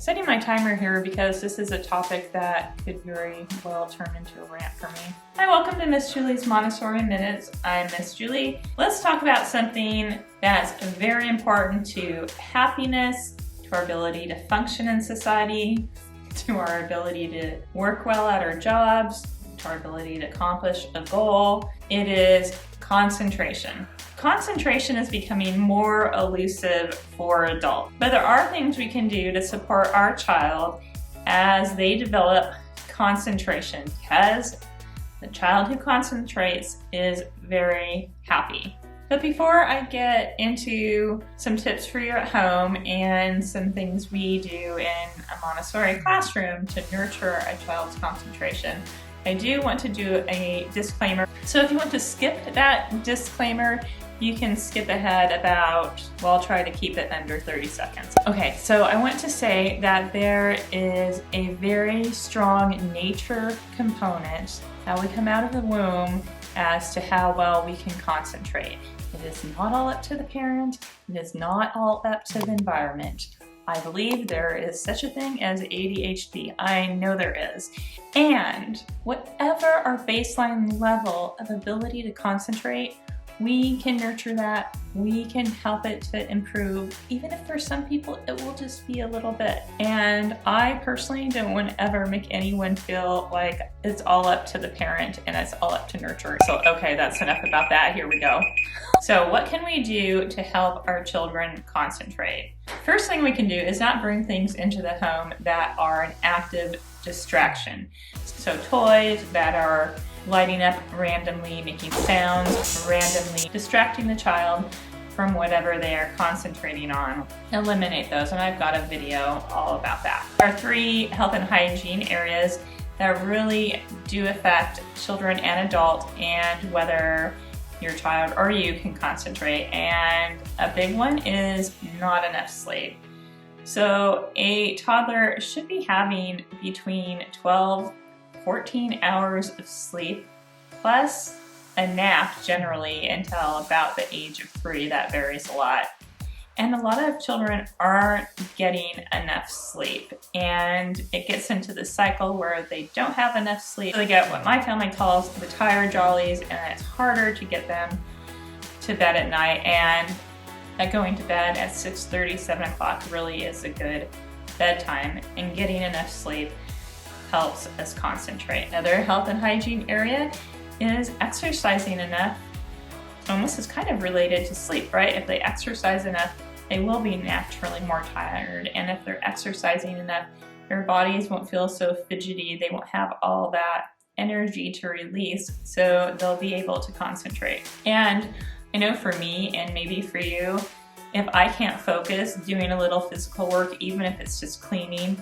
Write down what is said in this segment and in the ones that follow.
setting my timer here because this is a topic that could very well turn into a rant for me. Hi, welcome to Miss Julie's Montessori Minutes. I'm Miss Julie. Let's talk about something that's very important to happiness, to our ability to function in society, to our ability to work well at our jobs, to our ability to accomplish a goal. It is concentration. Concentration is becoming more elusive for adults, but there are things we can do to support our child as they develop concentration, because the child who concentrates is very happy. But before I get into some tips for you at home and some things we do in a Montessori classroom to nurture a child's concentration, I do want to do a disclaimer. So if you want to skip that disclaimer, you can skip ahead about, well, I'll try to keep it under 30 seconds. Okay, so I want to say that there is a very strong nature component how we come out of the womb as to how well we can concentrate. It is not all up to the parent. It is not all up to the environment. I believe there is such a thing as ADHD. I know there is. And whatever our baseline level of ability to concentrate, we can nurture that. We can help it to improve, even if for some people it will just be a little bit. And I personally don't want to ever make anyone feel like it's all up to the parent and it's all up to nurture. So, okay, that's enough about that. Here we go. So what can we do to help our children concentrate? First thing we can do is not bring things into the home that are an active distraction. So toys that are lighting up randomly, making sounds randomly, distracting the child from whatever they are concentrating on. Eliminate those, and I've got a video all about that. Our 3 health and hygiene areas that really do affect children and adults and whether your child or you can concentrate. And a big one is not enough sleep. So a toddler should be having between 14 hours of sleep plus a nap generally until about the age of 3. That varies a lot. And a lot of children aren't getting enough sleep, and it gets into the cycle where they don't have enough sleep. So they get what my family calls the tired jollies, and it's harder to get them to bed at night. And going to bed at 6:30, 7 o'clock really is a good bedtime, and getting enough sleep helps us concentrate. Another health and hygiene area is exercising enough. Almost is kind of related to sleep, right? If they exercise enough, they will be naturally more tired. And if they're exercising enough, their bodies won't feel so fidgety. They won't have all that energy to release, so they'll be able to concentrate. And I know for me, and maybe for you, if I can't focus, doing a little physical work, even if it's just cleaning,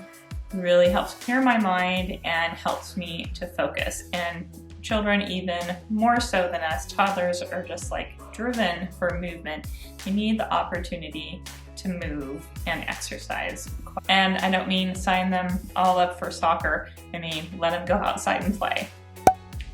really helps clear my mind and helps me to focus. And children, even more so than us, toddlers are just like driven for movement. You need the opportunity to move and exercise. And I don't mean sign them all up for soccer. I mean, let them go outside and play.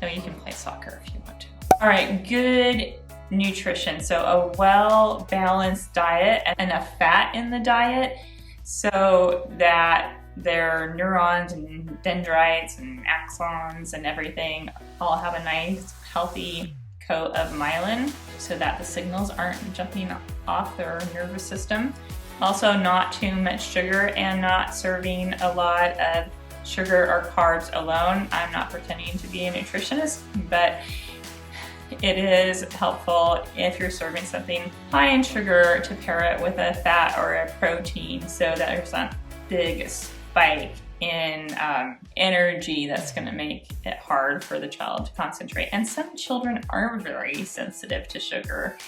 No, you can play soccer if you want to. All right, good nutrition. So a well-balanced diet and enough fat in the diet so that their neurons and dendrites and axons and everything all have a nice healthy coat of myelin so that the signals aren't jumping off their nervous system. Also, not too much sugar and not serving a lot of sugar or carbs alone. I'm not pretending to be a nutritionist, but it is helpful if you're serving something high in sugar to pair it with a fat or a protein so that there's not big spike in energy that's going to make it hard for the child to concentrate. And some children are very sensitive to sugar,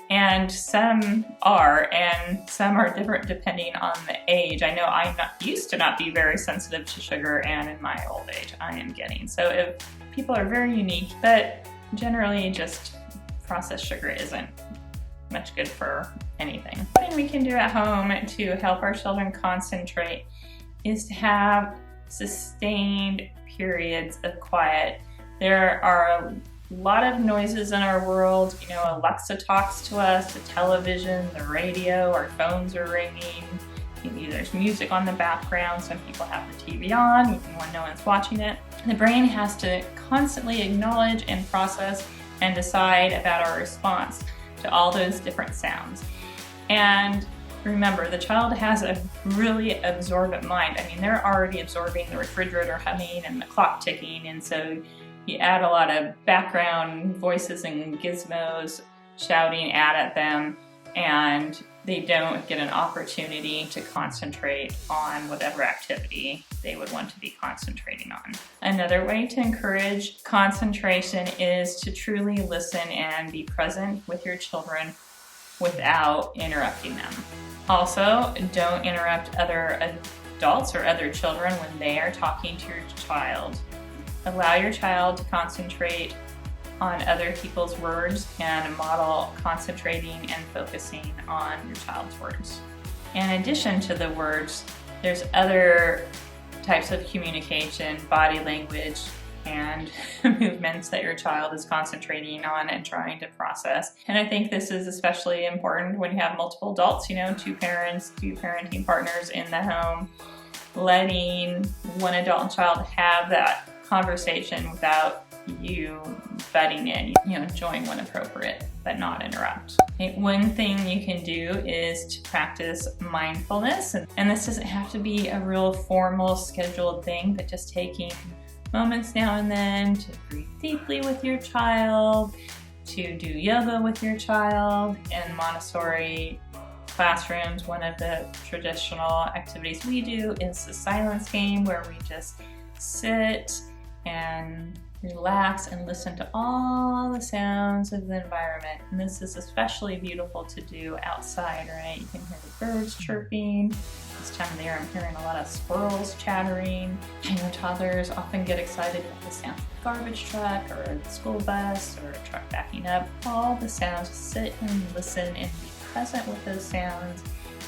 and some are, and some are different depending on the age. I know I used to not be very sensitive to sugar, and in my old age I am getting. So if people are very unique, but generally just processed sugar isn't much good for anything. What we can do at home to help our children concentrate is to have sustained periods of quiet. There are a lot of noises in our world. You know, Alexa talks to us, the television, the radio, our phones are ringing, Maybe there's music on the background. Some people have the TV on even when no one's watching it. The brain has to constantly acknowledge and process and decide about our response to all those different sounds. And remember, the child has a really absorbent mind. I mean, they're already absorbing the refrigerator humming and the clock ticking, and so you add a lot of background voices and gizmos shouting at them, and they don't get an opportunity to concentrate on whatever activity they would want to be concentrating on. Another way to encourage concentration is to truly listen and be present with your children without interrupting them. Also, don't interrupt other adults or other children when they are talking to your child. Allow your child to concentrate on other people's words and model concentrating and focusing on your child's words. In addition to the words, there's other types of communication, body language, and movements that your child is concentrating on and trying to process. And I think this is especially important when you have multiple adults, two parents, two parenting partners in the home, letting one adult and child have that conversation without you butting in, join when appropriate, but not interrupt. Okay, one thing you can do is to practice mindfulness, and this doesn't have to be a real formal scheduled thing, but just taking moments now and then to breathe deeply with your child, to do yoga with your child. In Montessori classrooms, one of the traditional activities we do is the silence game, where we just sit and relax and listen to all the sounds of the environment. And this is especially beautiful to do outside, right? You can hear the birds chirping. This time of the year I'm hearing a lot of squirrels chattering. Toddlers often get excited about the sound of a garbage truck or a school bus or a truck backing up. All the sounds, sit and listen and be present with those sounds.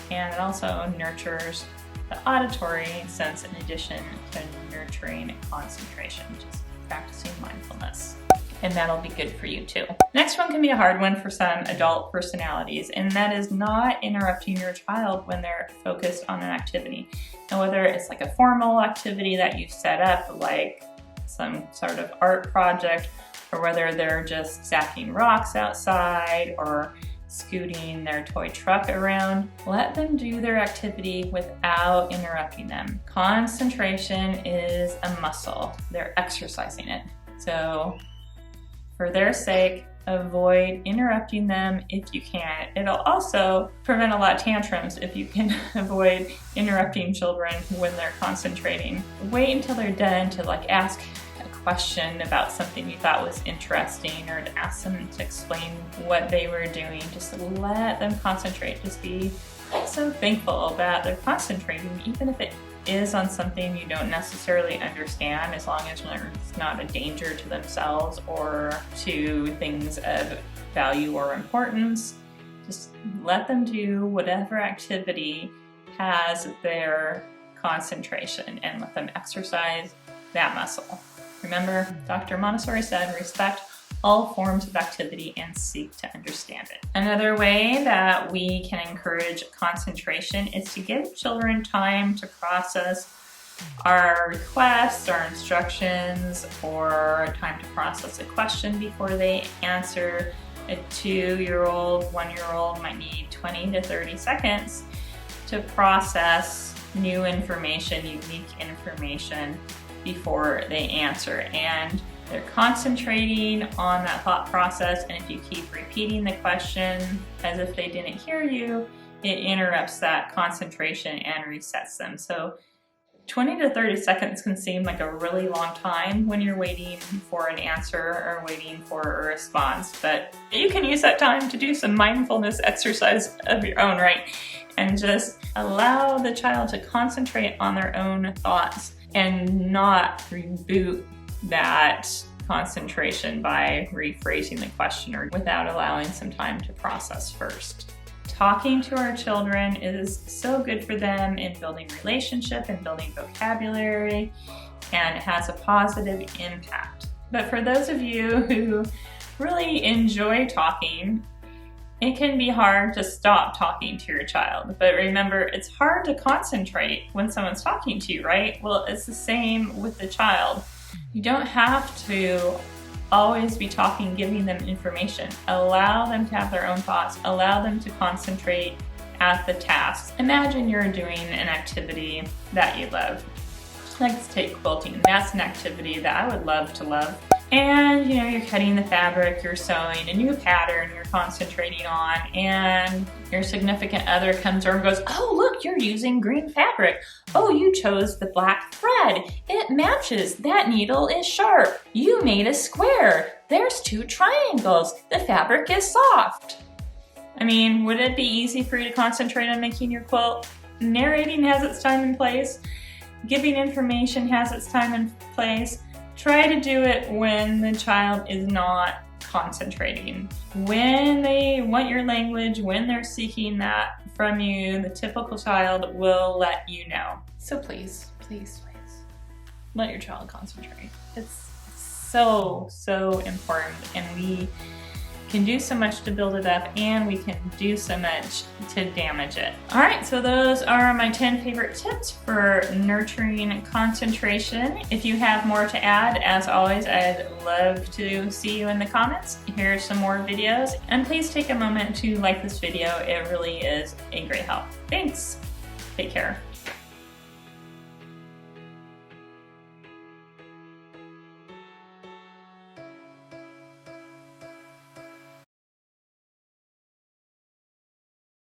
And it also nurtures the auditory sense in addition to nurturing concentration, just practicing mindfulness. And that'll be good for you too. Next one can be a hard one for some adult personalities, and that is not interrupting your child when they're focused on an activity. And whether it's like a formal activity that you've set up, like some sort of art project, or whether they're just stacking rocks outside or scooting their toy truck around, let them do their activity without interrupting them. Concentration is a muscle. They're exercising it. So for their sake, avoid interrupting them if you can. It'll also prevent a lot of tantrums if you can avoid interrupting children when they're concentrating. Wait until they're done to ask question about something you thought was interesting, or to ask them to explain what they were doing. Just let them concentrate. Just be so thankful that they're concentrating, even if it is on something you don't necessarily understand, as long as it's not a danger to themselves or to things of value or importance. Just let them do whatever activity has their concentration and let them exercise that muscle. Remember, Dr. Montessori said, respect all forms of activity and seek to understand it. Another way that we can encourage concentration is to give children time to process our requests, our instructions, or time to process a question before they answer. A 2-year-old, 1-year-old might need 20 to 30 seconds to process new information, unique information, before they answer. And they're concentrating on that thought process, and if you keep repeating the question as if they didn't hear you, it interrupts that concentration and resets them. So 20 to 30 seconds can seem like a really long time when you're waiting for an answer or waiting for a response, but you can use that time to do some mindfulness exercise of your own, right? And just allow the child to concentrate on their own thoughts and not reboot that concentration by rephrasing the question or without allowing some time to process first. Talking to our children is so good for them in building relationship and building vocabulary, and it has a positive impact. But for those of you who really enjoy talking, It can be hard to stop talking to your child, but remember, it's hard to concentrate when someone's talking to you, right? Well, it's the same with the child. You don't have to always be talking, giving them information. Allow them to have their own thoughts. Allow them to concentrate at the task. Imagine you're doing an activity that you love. Let's take quilting. That's an activity that I would love to love. And you're cutting the fabric, you're sewing a new pattern you're concentrating on, and your significant other comes over and goes, oh, look, you're using green fabric. Oh, you chose the black thread. It matches. That needle is sharp. You made a square. There's 2 triangles. The fabric is soft. I mean, would it be easy for you to concentrate on making your quilt? Narrating has its time and place. Giving information has its time and place. Try to do it when the child is not concentrating. When they want your language, when they're seeking that from you, the typical child will let you know. So please, please, please, let your child concentrate. It's so, so important, and we can do so much to build it up, and we can do so much to damage it. All right, so those are my 10 favorite tips for nurturing concentration. If you have more to add, as always, I'd love to see you in the comments. Here's some more videos, and please take a moment to like this video. It really is a great help. Thanks. Take care.